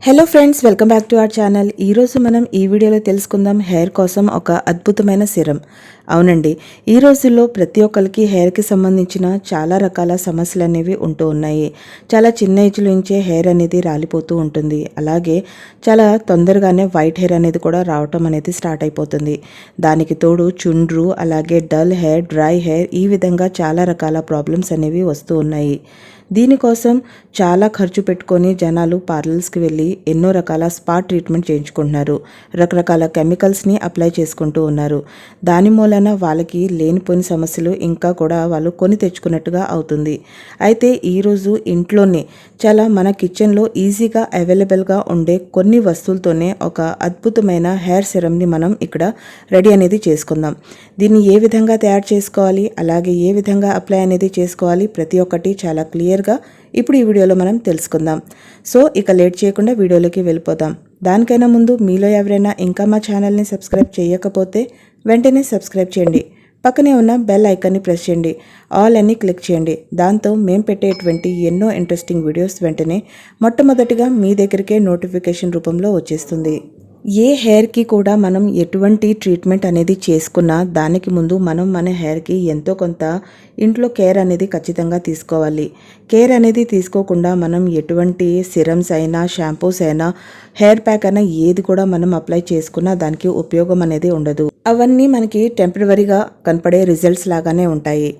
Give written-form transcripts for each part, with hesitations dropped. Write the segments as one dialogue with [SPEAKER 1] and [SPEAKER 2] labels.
[SPEAKER 1] Hello friends, welcome back to our channel. ఈరోజు మనం ఈ వీడియోలో తెలుసుకుందాం హెయిర్ కోసం ఒక అద్భుతమైన సిరం. అవునండి, ఈ రోజుల్లో ప్రతి ఒక్కరికి హెయిర్కి సంబంధించిన చాలా రకాల సమస్యలు అనేవి ఉంటూ ఉన్నాయి. చాలా చిన్న ఏజ్ నుంచే హెయిర్ అనేది రాలిపోతూ ఉంటుంది. అలాగే చాలా తొందరగానే వైట్ హెయిర్ అనేది కూడా రావటం అనేది స్టార్ట్ అయిపోతుంది. దానికి తోడు చుండ్రు, అలాగే డల్ హెయిర్, డ్రై హెయిర్, ఈ విధంగా చాలా రకాల ప్రాబ్లమ్స్ అనేవి వస్తూ ఉన్నాయి. దీనికోసం చాలా ఖర్చు పెట్టుకొని జనాలు పార్లర్స్కి వెళ్ళి ఎన్నో రకాల స్పా ట్రీట్మెంట్ చేయించుకుంటున్నారు. రకరకాల కెమికల్స్ని అప్లై చేసుకుంటూ ఉన్నారు. దాని మూలన వాళ్ళకి లేనిపోయిన సమస్యలు ఇంకా కూడా వాళ్ళు కొని తెచ్చుకున్నట్టుగా అవుతుంది. అయితే ఈరోజు ఇంట్లోనే చాలా మన కిచెన్లో ఈజీగా అవైలబుల్గా ఉండే కొన్ని వస్తువులతోనే ఒక అద్భుతమైన హెయిర్ సిరమ్ని మనం ఇక్కడ రెడీ అనేది చేసుకుందాం. దీన్ని ఏ విధంగా తయారు చేసుకోవాలి, అలాగే ఏ విధంగా అప్లై అనేది చేసుకోవాలి, ప్రతి ఒక్కటి చాలా క్లియర్గా ఇప్పుడు ఈ వీడియోలో మనం తెలుసుకుందాం. సో ఇక లేట్ చేయకుండా వీడియోలోకి వెళ్ళిపోదాం. దానికైనా ముందు మీలో ఎవరైనా ఇంకా మా ఛానల్ని సబ్స్క్రైబ్ చేయకపోతే వెంటనే సబ్స్క్రైబ్ చేయండి. పక్కనే ఉన్న బెల్ ఐకాన్ని ప్రెస్ చేయండి. ఆల్ అని క్లిక్ చేయండి. దాంతో మేము పెట్టేటువంటి ఎన్నో ఇంట్రెస్టింగ్ వీడియోస్ వెంటనే మొట్టమొదటిగా మీ దగ్గరికే నోటిఫికేషన్ రూపంలో వచ్చేస్తుంది. ఏ హెయిర్కి కూడా మనం ఎటువంటి ట్రీట్మెంట్ అనేది చేసుకున్నా దానికి ముందు మనం మన హెయిర్కి ఎంతో కొంత ఇంట్లో కేర్ అనేది ఖచ్చితంగా తీసుకోవాలి. కేర్ అనేది తీసుకోకుండా మనం ఎటువంటి సిరమ్స్ అయినా, షాంపూస్ అయినా, హెయిర్ ప్యాక్ అయినా ఏది కూడా మనం అప్లై చేసుకున్నా దానికి ఉపయోగం అనేది ఉండదు. అవన్నీ మనకి టెంపరవరీగా కనపడే రిజల్ట్స్ లాగానే ఉంటాయి.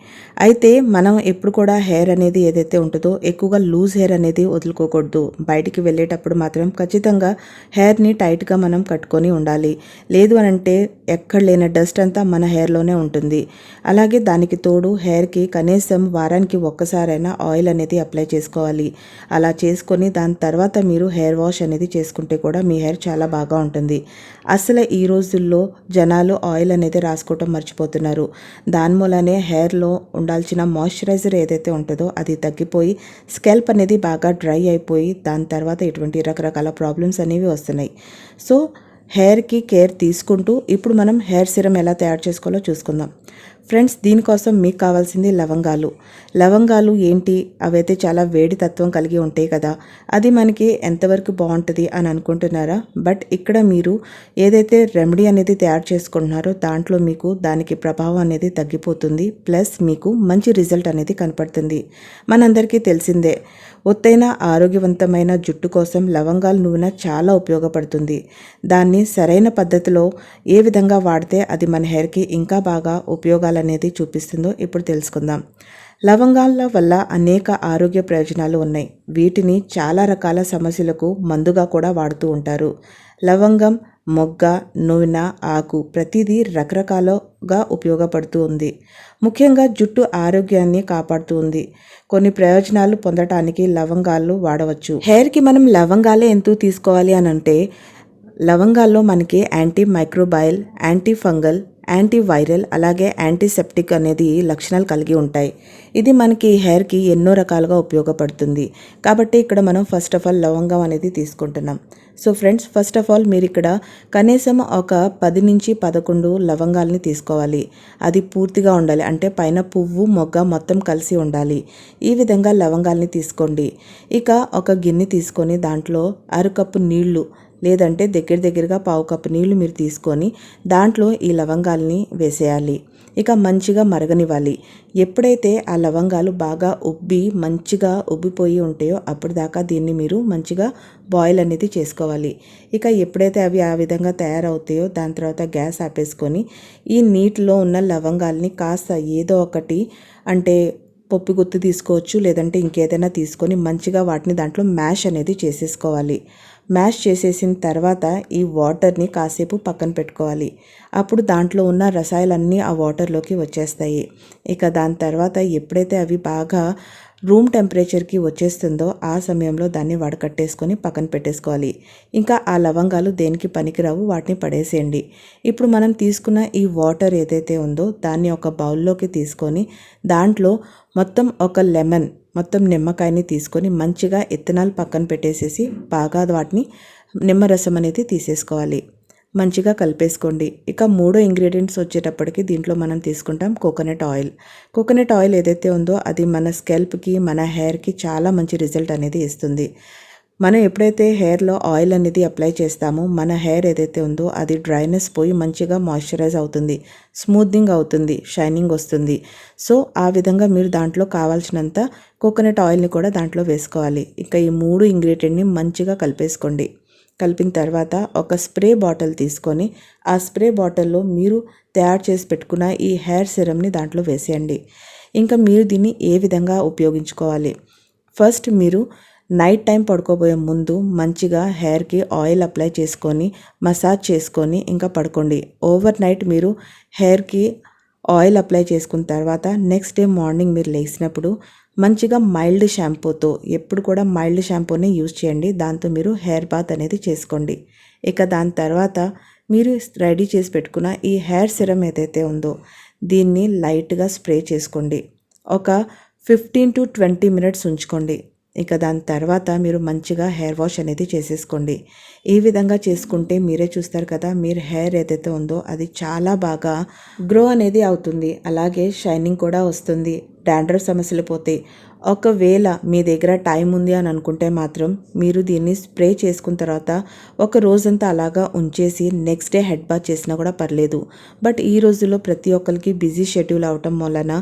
[SPEAKER 1] అయితే మనం ఎప్పుడు కూడా హెయిర్ అనేది ఏదైతే ఉంటుందో ఎక్కువగా లూజ్ హెయిర్ అనేది వదులుకోకూడదు. బయటికి వెళ్ళేటప్పుడు మాత్రం ఖచ్చితంగా హెయిర్ని టైట్గా మనం కట్టుకొని ఉండాలి. లేదు అనంటే ఎక్కడ లేని డస్ట్ అంతా మన హెయిర్లోనే ఉంటుంది. అలాగే దానికి తోడు హెయిర్కి కనీసం వారానికి ఒక్కసారైనా ఆయిల్ అనేది అప్లై చేసుకోవాలి. అలా చేసుకొని దాని తర్వాత మీరు హెయిర్ వాష్ అనేది చేసుకుంటే కూడా మీ హెయిర్ చాలా బాగా ఉంటుంది. అసలు ఈ రోజుల్లో జనాలు ఆయిల్ అనేది రాసుకోవటం మర్చిపోతున్నారు. దాని మూలనే హెయిర్లో ఉండాల్సిన మాయిశ్చరైజర్ ఏదైతే ఉంటుందో అది తగ్గిపోయి స్కాల్ప్ అనేది బాగా డ్రై అయిపోయి దాని తర్వాత ఇటువంటి రకరకాల ప్రాబ్లమ్స్ అనేవి వస్తున్నాయి. సో హెయిర్కి కేర్ తీసుకుంటూ ఇప్పుడు మనం హెయిర్ సిరం ఎలా తయారు చేసుకోవాలో చూసుకుందాం. ఫ్రెండ్స్, దీనికోసం మీకు కావాల్సింది లవంగాలు. లవంగాలు ఏంటి, అవైతే చాలా వేడి తత్వం కలిగి ఉంటాయి కదా, అది మనకి ఎంతవరకు బాగుంటుంది అని అనుకుంటున్నారా? బట్ ఇక్కడ మీరు ఏదైతే రెమెడీ అనేది తయారు చేసుకుంటున్నారో దాంట్లో మీకు దానికి ప్రభావం అనేది తగ్గిపోతుంది. ప్లస్ మీకు మంచి రిజల్ట్ అనేది కనపడుతుంది. మనందరికీ తెలిసిందే, ఒత్తైన ఆరోగ్యవంతమైన జుట్టు కోసం లవంగాల నూనె చాలా ఉపయోగపడుతుంది. దాన్ని సరైన పద్ధతిలో ఏ విధంగా వాడితే అది మన హెయిర్కి ఇంకా బాగా ఉపయోగాలు అనేది చూపిస్తుందో ఇప్పుడు తెలుసుకుందాం. లవంగాల వల్ల అనేక ఆరోగ్య ప్రయోజనాలు ఉన్నాయి. వీటిని చాలా రకాల సమస్యలకు మందుగా కూడా వాడుతూ ఉంటారు. లవంగం, మొగ్గ, నూనె, ఆకు ప్రతిదీ రకరకాలుగా ఉపయోగపడుతూ ఉంది. ముఖ్యంగా జుట్టు ఆరోగ్యాన్ని కాపాడుతూ ఉంది. కొన్ని ప్రయోజనాలు పొందటానికి లవంగాలు వాడవచ్చు. హెయిర్కి మనం లవంగాలే ఎందుకు తీసుకోవాలి అని అంటే, లవంగాల్లో మనకి anti microbial, anti fungal, anti viral, అలాగే యాంటీసెప్టిక్ అనేది లక్షణాలు కలిగి ఉంటాయి. ఇది మనకి హెయిర్కి ఎన్నో రకాలుగా ఉపయోగపడుతుంది. కాబట్టి ఇక్కడ మనం ఫస్ట్ ఆఫ్ ఆల్ లవంగం అనేది తీసుకుంటున్నాం. So friends, first of all మీరు ఇక్కడ కనీసం ఒక 10 నుంచి 11 లవంగాల్ని తీసుకోవాలి. అది పూర్తిగా ఉండాలి, అంటే పైన పువ్వు, మొగ్గ మొత్తం కలిసి ఉండాలి. ఈ విధంగా లవంగాల్ని తీసుకోండి. ఇక ఒక గిన్నె తీసుకొని దాంట్లో అరకప్పు నీళ్లు, లేదంటే దగ్గరగా పావు కప్పు నీళ్లు మీరు తీసుకొని దాంట్లో ఈ లవంగాల్ని వేసేయాలి. ఇక మంచిగా మరగనివ్వాలి. ఎప్పుడైతే ఆ లవంగాలు బాగా మంచిగా ఉబ్బిపోయి ఉంటాయో అప్పుడు దాకా దీన్ని మీరు మంచిగా బాయిల్ అనేది చేసుకోవాలి. ఇక ఎప్పుడైతే అవి ఆ విధంగా తయారవుతాయో దాని తర్వాత గ్యాస్ ఆపేసుకొని ఈ నీటిలో ఉన్న లవంగాల్ని కాస్త ఏదో ఒకటి, అంటే పప్పు గుత్తి తీసుకోవచ్చు, లేదంటే ఇంకేదైనా తీసుకొని మంచిగా వాటిని దాంట్లో మ్యాష్ అనేది చేసేసుకోవాలి. మ్యాష్ చేసేసిన తర్వాత ఈ వాటర్ని కాసేపు పక్కన పెట్టుకోవాలి. అప్పుడు దాంట్లో ఉన్న రసాయనాలన్నీ ఆ వాటర్లోకి వచ్చేస్తాయి. ఇక దాని తర్వాత ఎప్పుడైతే అవి బాగా రూమ్ టెంపరేచర్కి వచ్చేస్తుందో ఆ సమయంలో దాన్ని వడకట్టేసుకొని పక్కన పెట్టేసుకోవాలి. ఇంకా ఆ లవంగాలు దేనికి పనికిరావు, వాటిని పడేసేయండి. ఇప్పుడు మనం తీసుకున్న ఈ వాటర్ ఏదైతే ఉందో దాన్ని ఒక బౌల్లోకి తీసుకొని దాంట్లో మొత్తం ఒక లెమన్, మొత్తం నిమ్మకాయని తీసుకొని మంచిగా ఇత్తనాలు పక్కన పెట్టేసేసి బాగా వాటిని నిమ్మరసం అనేది తీసేసుకోవాలి. మంచిగా కలిపేసుకోండి. ఇక మూడో ఇంగ్రీడియంట్స్ వచ్చేటప్పటికి దీంట్లో మనం తీసుకుంటాం కోకోనట్ ఆయిల్. కోకోనట్ ఆయిల్ ఏదైతే ఉందో అది మన స్కాల్ప్కి, మన హెయిర్కి చాలా మంచి రిజల్ట్ అనేది ఇస్తుంది. మనం ఎప్పుడైతే హెయిర్లో ఆయిల్ అనేది అప్లై చేస్తామో మన హెయిర్ ఏదైతే ఉందో అది డ్రైనెస్ పోయి మంచిగా మాయిశ్చరైజ్ అవుతుంది, స్మూత్నింగ్ అవుతుంది, షైనింగ్ వస్తుంది. సో ఆ విధంగా మీరు దాంట్లో కావాల్సినంత కోకోనట్ ఆయిల్ని కూడా దాంట్లో వేసుకోవాలి. ఇంకా ఈ 3 ఇంగ్రీడియంట్ని మంచిగా కలిపేసుకోండి. కలిపిన తర్వాత ఒక స్ప్రే బాటిల్ తీసుకొని ఆ స్ప్రే బాటిల్లో మీరు తయారు చేసి పెట్టుకున్న ఈ హెయిర్ సిరమ్ని దాంట్లో వేసేయండి. ఇంకా మీరు దీన్ని ఏ విధంగా ఉపయోగించుకోవాలి, ఫస్ట్ మీరు నైట్ టైం పడుకోబోయే ముందు మంచిగా హెయిర్కి ఆయిల్ అప్లై చేసుకొని మసాజ్ చేసుకొని ఇంకా పడుకోండి. ఓవర్ నైట్ మీరు హెయిర్కి ఆయిల్ అప్లై చేసుకున్న తర్వాత నెక్స్ట్ డే మార్నింగ్ మీరు లేచినప్పుడు మంచిగా మైల్డ్ షాంపూతో, ఎప్పుడు కూడా మైల్డ్ షాంపూనే యూజ్ చేయండి, దాంతో మీరు హెయిర్ బాత్ అనేది చేసుకోండి. ఇక దాని తర్వాత మీరు రెడీ చేసి పెట్టుకున్న ఈ హెయిర్ సిరమ్ ఏదైతే ఉందో దీన్ని లైట్గా స్ప్రే చేసుకోండి. ఒక 15 to 20 మినిట్స్ ఉంచుకోండి. ఇక దాని తర్వాత మీరు మంచిగా హెయిర్ వాష్ అనేది చేసేసుకోండి. ఈ విధంగా చేసుకుంటే మీరే చూస్తారు కదా, మీరు హెయిర్ ఏదైతే ఉందో అది చాలా బాగా గ్రో అనేది అవుతుంది, అలాగే షైనింగ్ కూడా వస్తుంది, డాండ్రఫ్ సమస్యలు పోతాయి. ఒకవేళ మీ దగ్గర టైం ఉంది అని అనుకుంటే మాత్రం మీరు దీన్ని స్ప్రే చేసుకున్న తర్వాత ఒక రోజంతా అలాగా ఉంచేసి నెక్స్ట్ డే హెడ్ బాత్ చేసినా కూడా పర్లేదు. బట్ ఈ రోజుల్లో ప్రతి ఒక్కరికి బిజీ షెడ్యూల్ అవటం వలన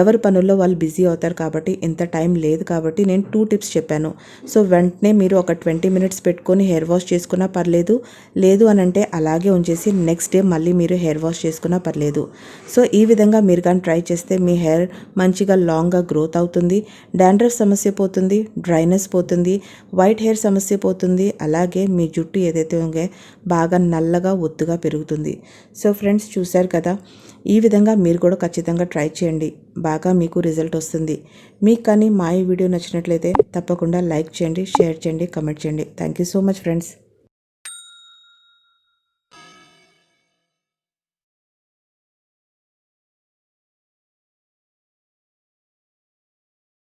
[SPEAKER 1] ఎవరి పనుల్లో వాళ్ళు బిజీ అవుతారు కాబట్టి ఇంత టైం లేదు కాబట్టి నేను 2 టిప్స్ చెప్పాను. సో వెంటనే మీరు ఒక 20 మినిట్స్ పెట్టుకొని హెయిర్ వాష్ చేసుకున్నా పర్లేదు, లేదు అని అంటే అలాగే ఉంచేసి నెక్స్ట్ డే మళ్ళీ మీరు హెయిర్ వాష్ చేసుకున్నా పర్లేదు. సో ఈ విధంగా మీరు కానీ ట్రై చేస్తే మీ హెయిర్ మంచిగా లాంగ్గా గ్రోత్ అవుతుంది, డాండ్రఫ్ సమస్య పోతుంది, డ్రైనెస్ పోతుంది, వైట్ హెయిర్ సమస్య పోతుంది, అలాగే మీ జుట్టు ఏదైతే ఉందో బాగా నల్లగా ఒత్తుగా పెరుగుతుంది. సో ఫ్రెండ్స్ చూశారు కదా, ఈ విధంగా మీరు కూడా ఖచ్చితంగా ట్రై చేయండి, బాగా మీకు రిజల్ట్ వస్తుంది. మీకు కానీ మా ఈ వీడియో నచ్చినట్లయితే తప్పకుండా లైక్ చేయండి, షేర్ చేయండి, కమెంట్ చేయండి. Thank you so much friends.